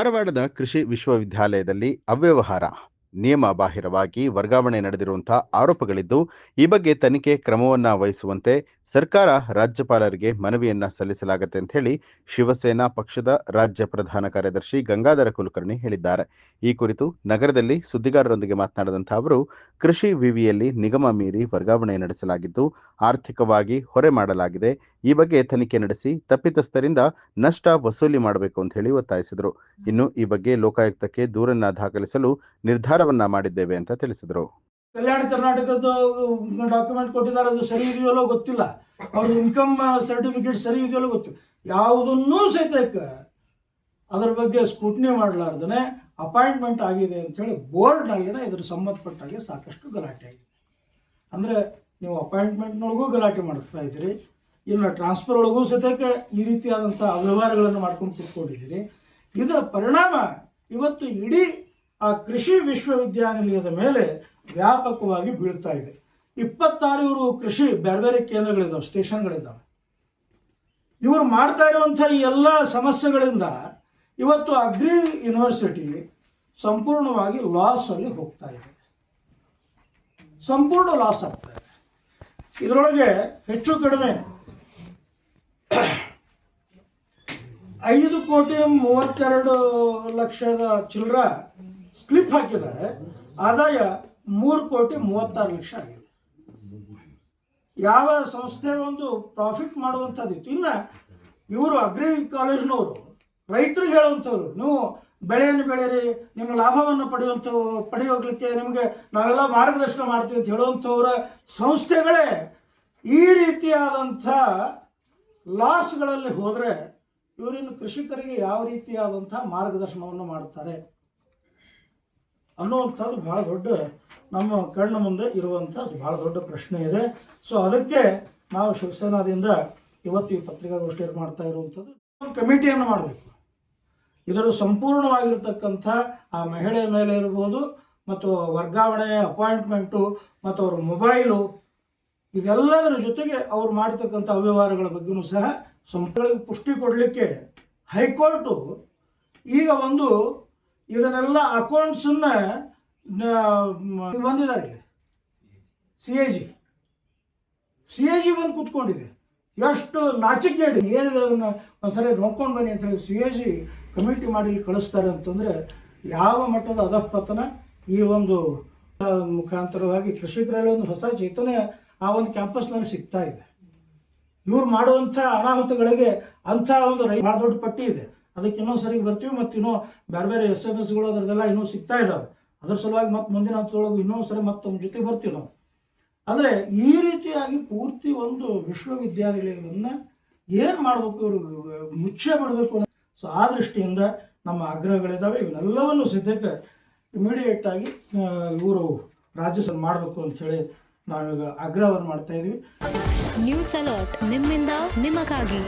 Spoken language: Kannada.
ಧಾರವಾಡದ ಕೃಷಿ ವಿಶ್ವವಿದ್ಯಾಲಯದಲ್ಲಿ ಅವ್ಯವಹಾರ ನಿಯಮ ಬಾಹಿರವಾಗಿ ವರ್ಗಾವಣೆ ನಡೆದಿರುವಂತಹ ಆರೋಪಗಳಿದ್ದು, ಈ ಬಗ್ಗೆ ತನಿಖೆ ಕ್ರಮವನ್ನ ವಹಿಸುವಂತೆ ಸರ್ಕಾರ ರಾಜ್ಯಪಾಲರಿಗೆ ಮನವಿಯನ್ನ ಸಲ್ಲಿಸಲಾಗುತ್ತೆ ಅಂತ ಹೇಳಿ ಶಿವಸೇನಾ ಪಕ್ಷದ ರಾಜ್ಯ ಪ್ರಧಾನ ಕಾರ್ಯದರ್ಶಿ ಗಂಗಾಧರ ಕುಲಕರ್ಣಿ ಹೇಳಿದ್ದಾರೆ. ಈ ಕುರಿತು ನಗರದಲ್ಲಿ ಸುದ್ದಿಗಾರರೊಂದಿಗೆ ಮಾತನಾಡಿದಂತಹ ಅವರು, ಕೃಷಿ ವಿವಿಯಲ್ಲಿ ನಿಗಮ ಮೀರಿ ವರ್ಗಾವಣೆ ನಡೆಸಲಾಗಿದ್ದು ಆರ್ಥಿಕವಾಗಿ ಹೊರೆ ಮಾಡಲಾಗಿದೆ. ಈ ಬಗ್ಗೆ ತನಿಖೆ ನಡೆಸಿ ತಪ್ಪಿತಸ್ಥರಿಂದ ನಷ್ಟ ವಸೂಲಿ ಮಾಡಬೇಕು ಅಂತ ಹೇಳಿ ಒತ್ತಾಯಿಸಿದರು. ಇನ್ನು ಈ ಬಗ್ಗೆ ಲೋಕಾಯುಕ್ತಕ್ಕೆ ದೂರನ್ನ ದಾಖಲಿಸಲು ನಿರ್ಧಾರವನ್ನ ಮಾಡಿದ್ದೇವೆ ಅಂತ ತಿಳಿಸಿದರು. ಕಲ್ಯಾಣ ಕರ್ನಾಟಕದ ಡಾಕ್ಯುಮೆಂಟ್ ಕೊಟ್ಟಿದ್ದಾರೆ, ಅದು ಸರಿ ಇದೆಯಲ್ಲೋ ಗೊತ್ತಿಲ್ಲ, ಅವ್ರ ಇನ್ಕಮ್ ಸರ್ಟಿಫಿಕೇಟ್ ಸರಿ ಇದೆಯಲ್ಲೋ ಗೊತ್ತಿಲ್ಲ, ಯಾವುದನ್ನೂ ಸಹಿತ ಅದರ ಬಗ್ಗೆ ಸ್ಕ್ರೂಟಿನಿ ಮಾಡಲಾರ್ದೇ ಅಪಾಯಿಂಟ್ಮೆಂಟ್ ಆಗಿದೆ ಅಂಥೇಳಿ ಬೋರ್ಡ್ನಲ್ಲಿನ ಇದ್ರ ಸಂಬಂಧಪಟ್ಟಾಗೆ ಸಾಕಷ್ಟು ಗಲಾಟೆ ಆಗಿದೆ. ಅಂದರೆ ನೀವು ಅಪಾಯಿಂಟ್ಮೆಂಟ್ನೊಳಗೂ ಗಲಾಟೆ ಮಾಡಿಸ್ತಾ ಇದ್ದೀರಿ, ಇನ್ನು ಟ್ರಾನ್ಸ್ಫರ್ ಒಳಗೂ ಸಹಿತ ಈ ರೀತಿಯಾದಂಥ ಅವ್ಯವಹಾರಗಳನ್ನು ಮಾಡ್ಕೊಂಡು ಕೂತ್ಕೊಂಡಿದ್ದೀರಿ. ಇದರ ಪರಿಣಾಮ ಇವತ್ತು ಇಡೀ ಆ ಕೃಷಿ ವಿಶ್ವವಿದ್ಯಾನಿಲಯದ ಮೇಲೆ ವ್ಯಾಪಕವಾಗಿ ಬೀಳ್ತಾ ಇದೆ. 26 ಇವರು ಕೃಷಿ ಬೇರೆ ಬೇರೆ ಕೇಂದ್ರಗಳಿದ್ದಾವೆ, ಸ್ಟೇಷನ್ಗಳಿದ್ದಾವೆ. ಇವರು ಮಾಡ್ತಾ ಇರುವಂಥ ಈ ಎಲ್ಲ ಸಮಸ್ಯೆಗಳಿಂದ ಇವತ್ತು ಅಗ್ರಿ ಯೂನಿವರ್ಸಿಟಿ ಸಂಪೂರ್ಣವಾಗಿ ಲಾಸಲ್ಲಿ ಹೋಗ್ತಾ ಇದೆ, ಸಂಪೂರ್ಣ ಲಾಸ್ ಆಗ್ತಾ ಇದೆ. ಇದರೊಳಗೆ ಹೆಚ್ಚು ಕಡಿಮೆ 5,32,00,000 ಚಿಲ್ಲರ ಸ್ಲಿಪ್ ಹಾಕಿದ್ದಾರೆ. ಆದಾಯ 3,36,00,000 ಆಗಿದೆ. ಯಾವ ಸಂಸ್ಥೆ ಒಂದು ಪ್ರಾಫಿಟ್ ಮಾಡುವಂಥದ್ದಿತ್ತು. ಇನ್ನು ಇವರು ಅಗ್ರಿ ಕಾಲೇಜ್ನವರು ರೈತರಿಗೆ ಹೇಳುವಂಥವ್ರು, ನೀವು ಬೆಳೆಯನ್ನು ಬೆಳೆಯಿರಿ, ನಿಮ್ಮ ಲಾಭವನ್ನು ಪಡೆಯೋಗ್ಲಿಕ್ಕೆ ನಿಮಗೆ ನಾವೆಲ್ಲ ಮಾರ್ಗದರ್ಶನ ಮಾಡ್ತೀವಿ ಅಂತ ಹೇಳುವಂಥವ್ರ ಸಂಸ್ಥೆಗಳೇ ಈ ರೀತಿಯಾದಂಥ ಲಾಸ್ಗಳಲ್ಲಿ ಹೋದರೆ ಇವರಿನ್ನು ಕೃಷಿಕರಿಗೆ ಯಾವ ರೀತಿಯಾದಂಥ ಮಾರ್ಗದರ್ಶನವನ್ನು ಮಾಡ್ತಾರೆ ಅನ್ನುವಂಥದ್ದು ಭಾಳ ದೊಡ್ಡ ನಮ್ಮ ಕಣ್ಣ ಮುಂದೆ ಇರುವಂಥದ್ದು ಭಾಳ ದೊಡ್ಡ ಪ್ರಶ್ನೆ ಇದೆ. ಸೊ ಅದಕ್ಕೆ ನಾವು ಶಿವಸೇನಾದಿಂದ ಇವತ್ತು ಈ ಪತ್ರಿಕಾಗೋಷ್ಠಿಯನ್ನು ಮಾಡ್ತಾ ಇರುವಂಥದ್ದು, ಒಂದು ಕಮಿಟಿಯನ್ನು ಮಾಡಬೇಕು. ಇದರ ಸಂಪೂರ್ಣವಾಗಿರ್ತಕ್ಕಂಥ ಆ ಮಹಿಳೆಯ ಮೇಲೆ ಇರ್ಬೋದು, ಮತ್ತು ವರ್ಗಾವಣೆ, ಅಪಾಯಿಂಟ್ಮೆಂಟು ಮತ್ತು ಅವ್ರ ಮೊಬೈಲು, ಇದೆಲ್ಲದರ ಜೊತೆಗೆ ಅವ್ರು ಮಾಡ್ತಕ್ಕಂಥ ಅವ್ಯವಹಾರಗಳ ಬಗ್ಗೆಯೂ ಸಹ ಸಂಪೂರ್ಣ ಪುಷ್ಟಿ ಕೊಡಲಿಕ್ಕೆ ಹೈಕೋರ್ಟು ಈಗ ಒಂದು ಇದನ್ನೆಲ್ಲ ಅಕೌಂಟ್ಸನ್ನು ಬಂದಿದ್ದಾರೆ. ಇಲ್ಲಿ ಸಿ ಎ ಜಿ ಬಂದು ಕೂತ್ಕೊಂಡಿದೆ. ಎಷ್ಟು ನಾಚಿಕೆಗೇಡಿ, ಏನಿದೆ ಅದನ್ನು ಒಂದ್ಸರಿ ನೋಡ್ಕೊಂಡು ಬನ್ನಿ ಅಂತೇಳಿ CAG ಕಮಿಟಿ ಮಾಡಿ ಕಳಿಸ್ತಾರೆ ಅಂತಂದರೆ ಯಾವ ಮಟ್ಟದ ಅಧಃಪತನ ಈ ಒಂದು ಮುಖಾಂತರವಾಗಿ ಕೃಷಿಕರಲ್ಲಿ ಒಂದು ಹೊಸ ಚೈತನ್ಯ ಆ ಒಂದು ಕ್ಯಾಂಪಸ್ನಲ್ಲಿ ಸಿಗ್ತಾ ಇದೆ. ಇವ್ರು ಮಾಡುವಂಥ ಅನಾಹುತಗಳಿಗೆ ಅಂಥ ಒಂದು ಭಾಳ ದೊಡ್ಡ ಪಟ್ಟಿ ಇದೆ. ಅದಕ್ಕೆ ಇನ್ನೊಂದು ಸರಿಗೆ ಬರ್ತೀವಿ, ಮತ್ತು ಇನ್ನೂ ಬೇರೆ ಬೇರೆ SMS ಅದರದೆಲ್ಲ ಇನ್ನೂ ಸಿಗ್ತಾ ಇದ್ದಾವೆ. ಅದ್ರ ಸಲುವಾಗಿ ಮತ್ತೆ ಮುಂದಿನ ಹಂತದೊಳಗೆ ಇನ್ನೊಂದು ಸರಿ ಮತ್ತೆ ನಮ್ಮ ಜೊತೆ ಬರ್ತೀವಿ ನಾವು. ಅಂದರೆ ಈ ರೀತಿಯಾಗಿ ಪೂರ್ತಿ ಒಂದು ವಿಶ್ವವಿದ್ಯಾನಿಲಯವನ್ನು ಏನು ಮಾಡಬೇಕು, ಇವರು ಮುಚ್ಚೆ ಬಿಡಬೇಕು. ಸೊ ಆ ದೃಷ್ಟಿಯಿಂದ ನಮ್ಮ ಆಗ್ರಹಗಳಿದ್ದಾವೆ. ಇವನ್ನೆಲ್ಲವನ್ನು ಸದ್ಯಕ್ಕೆ ಇಮಿಡಿಯೇಟಾಗಿ ಇವರು ರಾಜ್ಯ ಮಾಡಬೇಕು ಅಂಥೇಳಿ ನಾವೀಗ ಆಗ್ರಹವನ್ನು ಮಾಡ್ತಾ ಇದ್ದೀವಿ. ನ್ಯೂಸ್ ಅಲರ್ಟ್, ನಿಮ್ಮಿಂದ ನಿಮಗಾಗಿ.